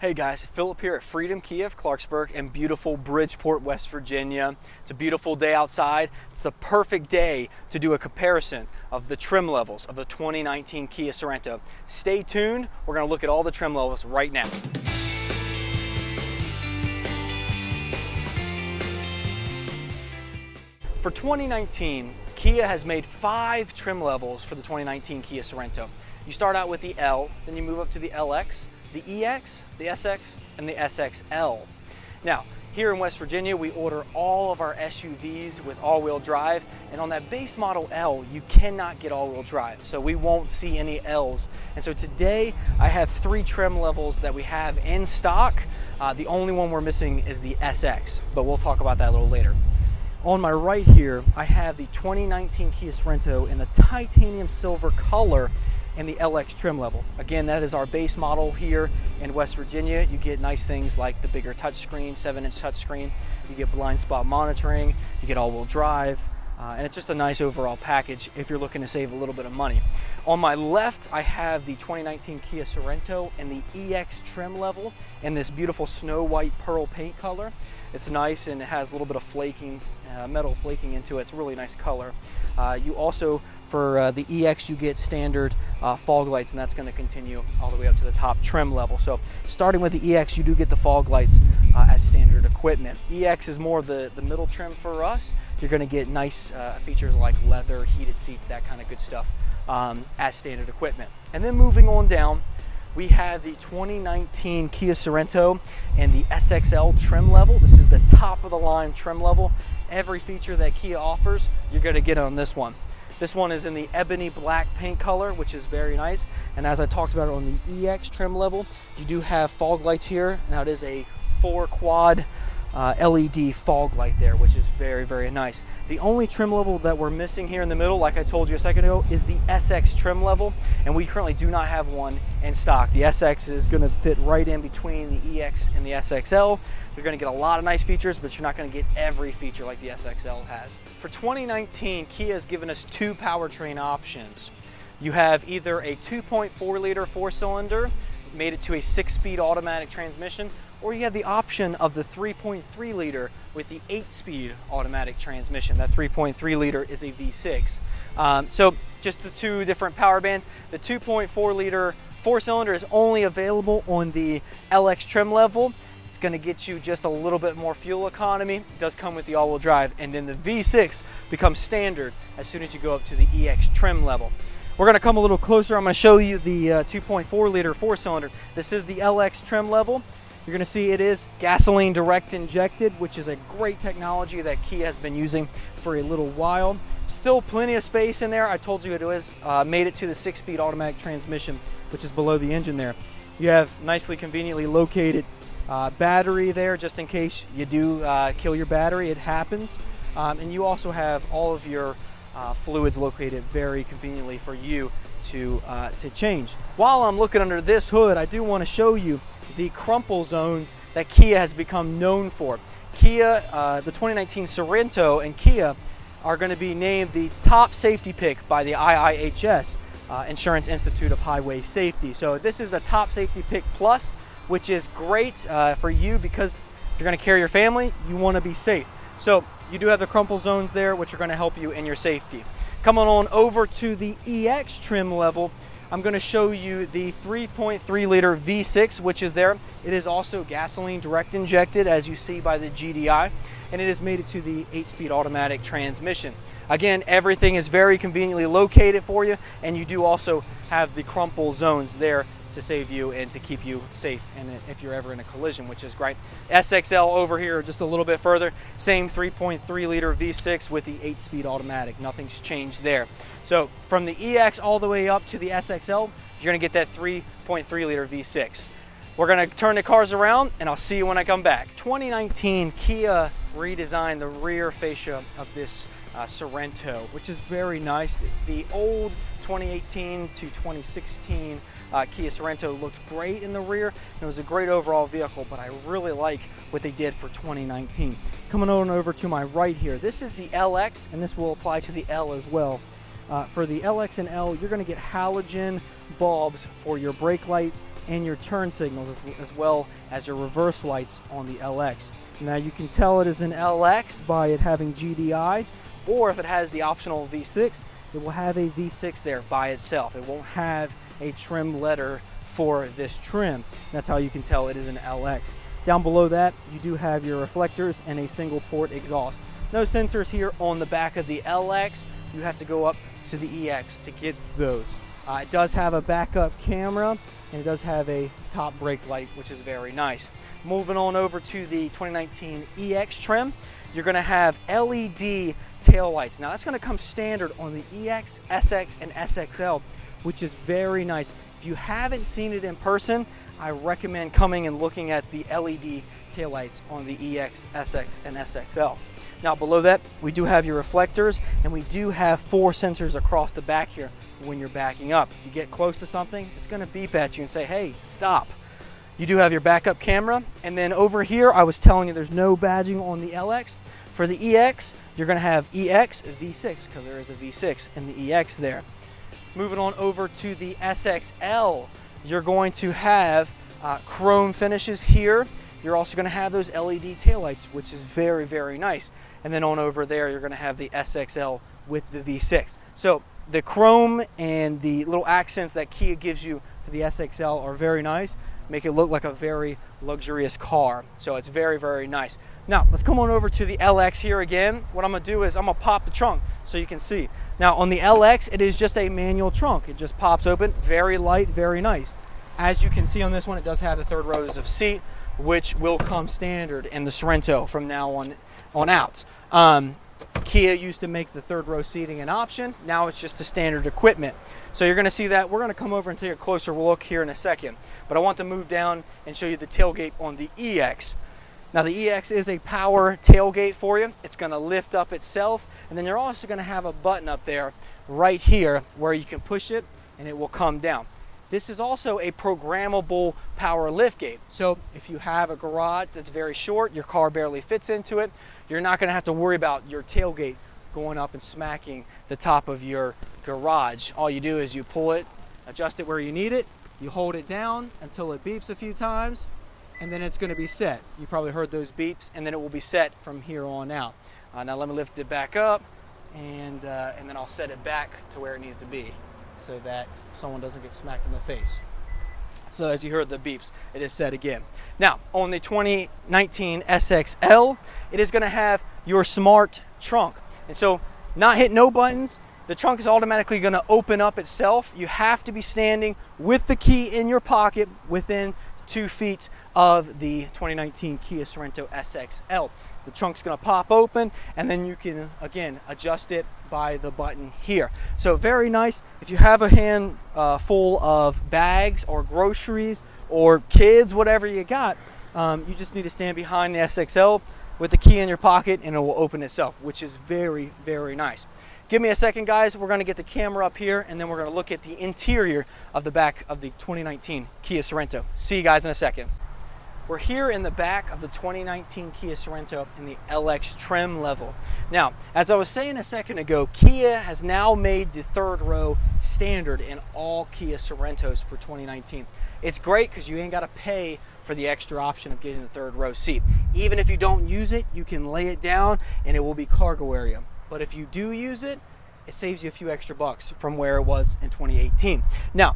Hey guys, Philip here at Freedom Kia of Clarksburg in beautiful Bridgeport, West Virginia. It's a beautiful day outside. It's the perfect day to do a comparison of the trim levels of the 2019 Kia Sorento. Stay tuned, we're going to look at all the trim levels right now. For 2019, Kia has made 5 trim levels for the 2019 Kia Sorento. You start out with the L, then you move up to the LX, the EX, the SX, and the SXL. Now, here in West Virginia, we order all of our SUVs with all-wheel drive, and on that base model L, you cannot get all-wheel drive, so we won't see any Ls. And so today, I have 3 trim levels that we have in stock. The only one we're missing is the SX, but we'll talk about that a little later. On my right here, I have the 2019 Kia Sorento in the titanium silver color in the LX trim level. Again, that is our base model here in West Virginia. You get nice things like the bigger touchscreen, 7-inch touchscreen. You get blind spot monitoring, you get all-wheel drive, and it's just a nice overall package if you're looking to save a little bit of money. On my left, I have the 2019 Kia Sorento in the EX trim level in this beautiful snow white pearl paint color. It's nice and it has a little bit of flaking, metal flaking into it. It's a really nice color. You also, for the EX, you get standard fog lights, and that's going to continue all the way up to the top trim level. So starting with the EX, you do get the fog lights as standard equipment. EX is more the middle trim for us. You're going to get nice features like leather, heated seats, that kind of good stuff as standard equipment. And then moving on down, we have the 2019 Kia Sorento and the SXL trim level. This is the top of the line trim level. Every feature that Kia offers, you're going to get on this one. This one is in the ebony black paint color, which is very nice. And as I talked about on the EX trim level, you do have fog lights here. Now it is a 4-quad LED fog light there, which is very, very nice. The only trim level that we're missing here in the middle, like I told you a second ago, is the SX trim level, and we currently do not have one in stock. The SX is going to fit right in between the EX and the SXL. You're going to get a lot of nice features, but you're not going to get every feature like the SXL has. For 2019, Kia has given us 2 powertrain options. You have either a 2.4 liter 4-cylinder, made it to a 6-speed automatic transmission, or you have the option of the 3.3 liter with the 8-speed automatic transmission. That 3.3 liter is a V6. So just the 2 different power bands. The 2.4 liter 4-cylinder is only available on the LX trim level. It's going to get you just a little bit more fuel economy. It does come with the all-wheel drive, and then the V6 becomes standard as soon as you go up to the EX trim level. We're going to come a little closer. I'm going to show you the 2.4 liter 4-cylinder. This is the LX trim level. You're going to see it is gasoline direct injected, which is a great technology that Kia has been using for a little while. Still plenty of space in there. I told you it was made it to the 6-speed automatic transmission, which is below the engine there. You have nicely conveniently located battery there just in case you do kill your battery. It happens. And you also have all of your fluids located very conveniently for you to change. While I'm looking under this hood, I do want to show you the crumple zones that Kia has become known for. Kia, the 2019 Sorento and Kia are going to be named the top safety pick by the IIHS, Insurance Institute of Highway Safety. So this is the top safety pick plus, which is great for you because if you're going to carry your family, you want to be safe. So you do have the crumple zones there, which are going to help you in your safety. Coming on over to the EX trim level, I'm going to show you the 3.3 liter V6, which is there. It is also gasoline direct injected, as you see by the GDI, and it has made it to the 8-speed automatic transmission. Again, everything is very conveniently located for you, and you do also have the crumple zones there to save you and to keep you safe and if you're ever in a collision, which is great. SXL over here just a little bit further, same 3.3 liter V6 with the 8-speed automatic. Nothing's changed there. So from the EX all the way up to the SXL, you're going to get that 3.3 liter V6. We're going to turn the cars around and I'll see you when I come back. 2019 Kia redesigned the rear fascia of this Sorento, which is very nice. The old 2018 to 2016 Kia Sorento looked great in the rear. It was a great overall vehicle, but I really like what they did for 2019. Coming on over to my right here, this is the LX, and this will apply to the L as well. For the LX and L, you're going to get halogen bulbs for your brake lights and your turn signals, as well as your reverse lights on the LX. Now you can tell it is an LX by it having GDI, or if it has the optional V6, it will have a V6 there by itself. It won't have a trim letter for this trim. That's how you can tell it is an LX. Down below that, you do have your reflectors and a single port exhaust. No sensors here on the back of the LX. You have to go up to the EX to get those. It does have a backup camera, and it does have a top brake light, which is very nice. Moving on over to the 2019 EX trim, you're going to have LED tail lights. Now that's going to come standard on the EX, SX, and SXL, which is very nice. If you haven't seen it in person, I recommend coming and looking at the LED taillights on the EX, SX, and SXL. Now below that, we do have your reflectors, and we do have 4 sensors across the back here when you're backing up. If you get close to something, it's going to beep at you and say, hey, stop. You do have your backup camera, and then over here, I was telling you there's no badging on the LX. For the EX, you're going to have EX V6, because there is a V6 in the EX there. Moving on over to the SXL, you're going to have chrome finishes here. You're also going to have those LED taillights, which is very, very nice. And then on over there, you're going to have the SXL with the V6. So the chrome and the little accents that Kia gives you for the SXL are very nice. Make it look like a very luxurious car. So it's very, very nice. Now, let's come on over to the LX here again. What I'm going to do is I'm going to pop the trunk so you can see. Now, on the LX, it is just a manual trunk. It just pops open. Very light, very nice. As you can see on this one, it does have the 3rd rows of seat, which will come standard in the Sorento from now on out. Kia used to make the 3rd row seating an option. Now it's just a standard equipment. So you're going to see that. We're going to come over and take a closer look here in a second. But I want to move down and show you the tailgate on the EX. Now the EX is a power tailgate for you. It's going to lift up itself, and then you're also going to have a button up there right here where you can push it and it will come down. This is also a programmable power liftgate. So if you have a garage that's very short, your car barely fits into it, you're not going to have to worry about your tailgate going up and smacking the top of your garage. All you do is you pull it, adjust it where you need it, you hold it down until it beeps a few times, and then it's going to be set. You probably heard those beeps, and then it will be set from here on out. Now let me lift it back up, and then I'll set it back to where it needs to be, so that someone doesn't get smacked in the face. So as you heard the beeps, it is set again. Now, on the 2019 SXL, it is going to have your smart trunk. And so, not hit no buttons, the trunk is automatically going to open up itself. You have to be standing with the key in your pocket within 2 feet of the 2019 Kia Sorento SXL. The trunk's going to pop open, and then you can, again, adjust it by the button here. So very nice. If you have a hand full of bags or groceries or kids, whatever you got, you just need to stand behind the SXL with the key in your pocket, and it will open itself, which is very, very nice. Give me a second, guys. We're going to get the camera up here, and then we're going to look at the interior of the back of the 2019 Kia Sorento. See you guys in a second. We're here in the back of the 2019 Kia Sorento in the LX trim level. Now, as I was saying a second ago, Kia has now made the 3rd row standard in all Kia Sorentos for 2019. It's great because you ain't got to pay for the extra option of getting the 3rd row seat. Even if you don't use it, you can lay it down and it will be cargo area. But if you do use it, it saves you a few extra bucks from where it was in 2018. Now,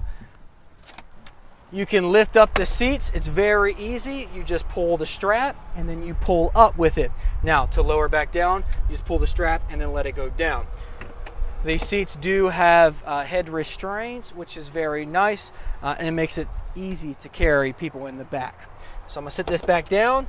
you can lift up the seats. It's very easy. You just pull the strap and then you pull up with it. Now, to lower back down, you just pull the strap and then let it go down. These seats do have head restraints, which is very nice, and it makes it easy to carry people in the back. So I'm going to sit this back down.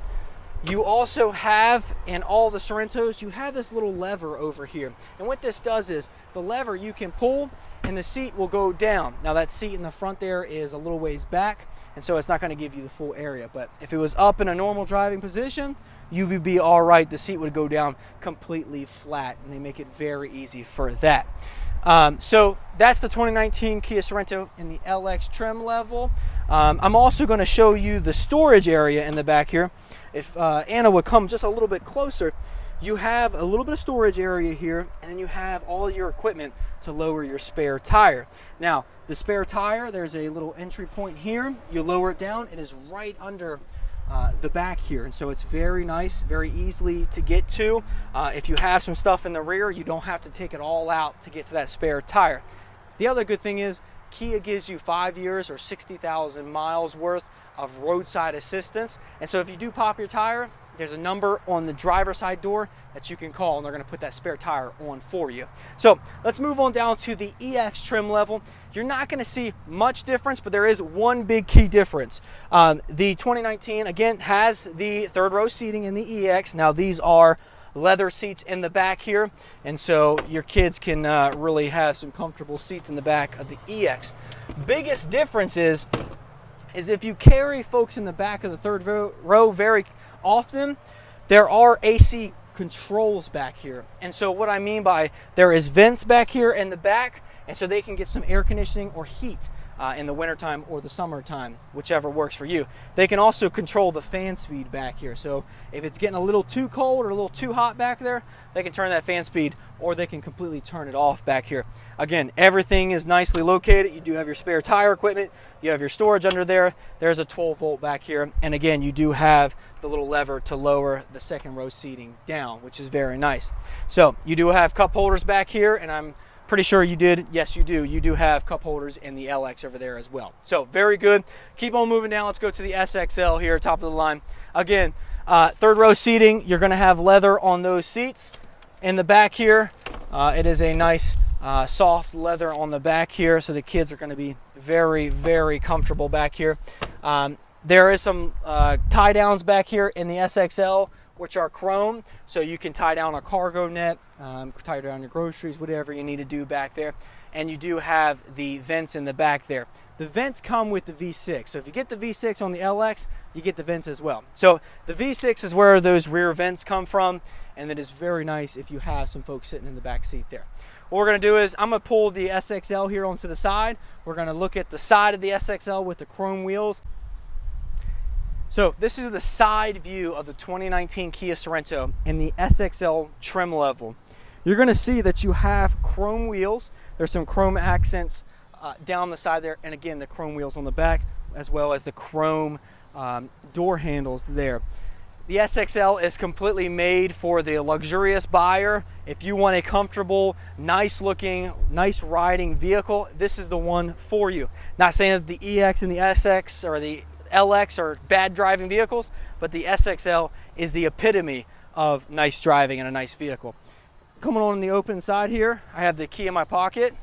You also have, in all the Sorentos, you have this little lever over here. And what this does is, the lever you can pull and the seat will go down. Now that seat in the front there is a little ways back, and so it's not going to give you the full area. But if it was up in a normal driving position, you would be all right. The seat would go down completely flat, and they make it very easy for that. So that's the 2019 Kia Sorento in the LX trim level. I'm also going to show you the storage area in the back here. If Anna would come just a little bit closer, you have a little bit of storage area here, and then you have all your equipment to lower your spare tire. Now, the spare tire, there's a little entry point here. You lower it down, it is right under the back here, and so it's very nice, very easily to get to. If you have some stuff in the rear, you don't have to take it all out to get to that spare tire. The other good thing is Kia gives you 5 years or 60,000 miles worth of roadside assistance, and so if you do pop your tire, there's a number on the driver's side door that you can call, and they're going to put that spare tire on for you. So let's move on down to the EX trim level. You're not going to see much difference, but there is one big key difference. The 2019, again, has the third row seating in the EX. Now these are leather seats in the back here, and so your kids can really have some comfortable seats in the back of the EX. Biggest difference is if you carry folks in the back of the third row very often, there are AC controls back here. And so what I mean by there is vents back here in the back, and so they can get some air conditioning or heat in the wintertime or the summertime, whichever works for you. They can also control the fan speed back here. So if it's getting a little too cold or a little too hot back there, they can turn that fan speed, or they can completely turn it off back here. Again, everything is nicely located. You do have your spare tire equipment. You have your storage under there. There's a 12 volt back here. And again, you do have the little lever to lower the second row seating down, which is very nice. So you do have cup holders back here, and I'm pretty sure you did. Yes, you do. You do have cup holders in the LX over there as well. So very good. Keep on moving down. Let's go to the SXL here, top of the line. Again, third row seating. You're going to have leather on those seats. In the back here, it is a nice soft leather on the back here, so the kids are going to be very, very comfortable back here. There is some tie downs back here in the SXL, which are chrome, so you can tie down a cargo net, tie down your groceries, whatever you need to do back there. And you do have the vents in the back there. The vents come with the V6, so if you get the V6 on the LX, you get the vents as well. So the V6 is where those rear vents come from, and it is very nice if you have some folks sitting in the back seat there. What we're going to do is I'm going to pull the SXL here onto the side. We're going to look at the side of the SXL with the chrome wheels. So this is the side view of the 2019 Kia Sorento in the SXL trim level. You're going to see that you have chrome wheels. There's some chrome accents down the side there, and again the chrome wheels on the back, as well as the chrome door handles there. The SXL is completely made for the luxurious buyer. If you want a comfortable, nice looking, nice riding vehicle, this is the one for you. Not saying that the EX and the SX or the LX are bad driving vehicles, but the SXL is the epitome of nice driving and a nice vehicle. Coming on the open side here, I have the key in my pocket.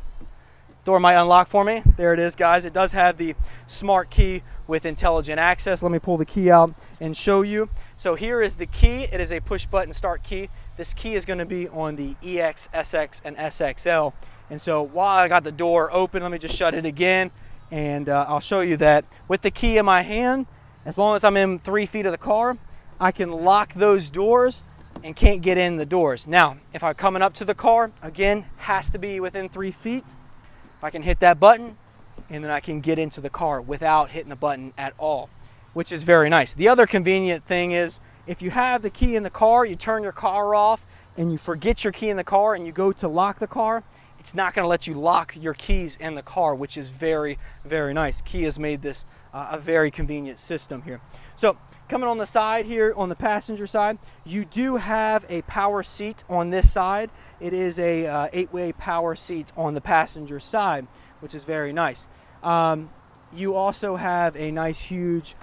Door might unlock for me. There it is, guys. It does have the smart key with intelligent access. Let me pull the key out and show you. So here is the key. It is a push button start key. This key is going to be on the EX, SX, and SXL. And so while I got the door open, let me just shut it again, and I'll show you that with the key in my hand, as long as I'm in 3 feet of the car, I can lock those doors and can't get in the doors. Now, if I'm coming up to the car, again, has to be within 3 feet. I can hit that button, and then I can get into the car without hitting the button at all, which is very nice. The other convenient thing is if you have the key in the car, you turn your car off, and you forget your key in the car, and you go to lock the car, it's not going to let you lock your keys in the car, which is very, very nice. Kia's made this a very convenient system here. So coming on the side here, on the passenger side, you do have a power seat on this side. It is a 8-way power seat on the passenger side, which is very nice. You also have a nice huge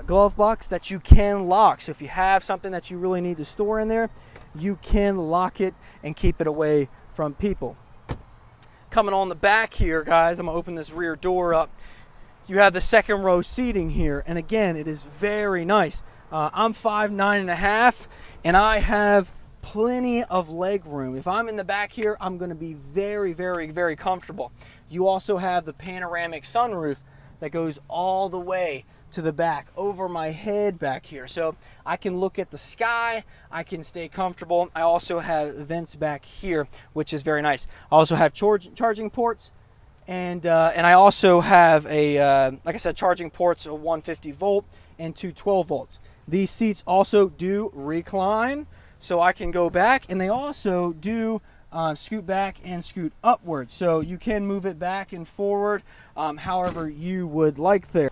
glove box that you can lock. So if you have something that you really need to store in there, you can lock it and keep it away from people. Coming on the back here, guys, I'm gonna open this rear door up. You have the second row seating here, and again, it is very nice. I'm 5'9½", and I have plenty of leg room. If I'm in the back here, I'm going to be very, very, very comfortable. You also have the panoramic sunroof that goes all the way to the back, over my head back here. So I can look at the sky, I can stay comfortable. I also have vents back here, which is very nice. I also have charging ports. And I also have a, like I said, charging ports, a 150 volt and two 12 volts. These seats also do recline, so I can go back, and they also do scoot back and scoot upward, so you can move it back and forward however you would like there.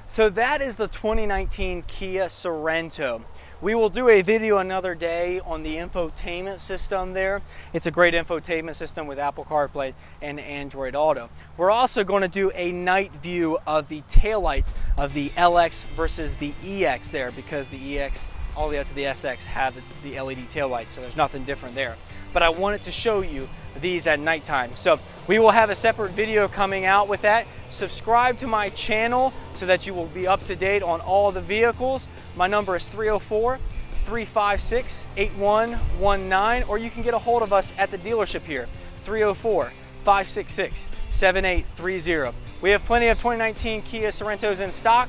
So that is the 2019 Kia Sorento. We will do a video another day on the infotainment system there. It's a great infotainment system with Apple CarPlay and Android Auto. We're also going to do a night view of the taillights of the LX versus the EX there, because the EX all the way up to the SX have the LED taillights, so there's nothing different there. But I wanted to show you these at nighttime. So we will have a separate video coming out with that. Subscribe to my channel so that you will be up to date on all the vehicles. My number is 304-356-8119, or you can get a hold of us at the dealership here, 304-566-7830. We have plenty of 2019 Kia Sorentos in stock.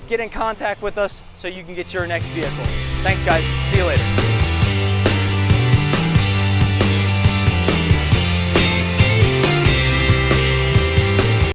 Get in contact with us so you can get your next vehicle. Thanks guys, see you later.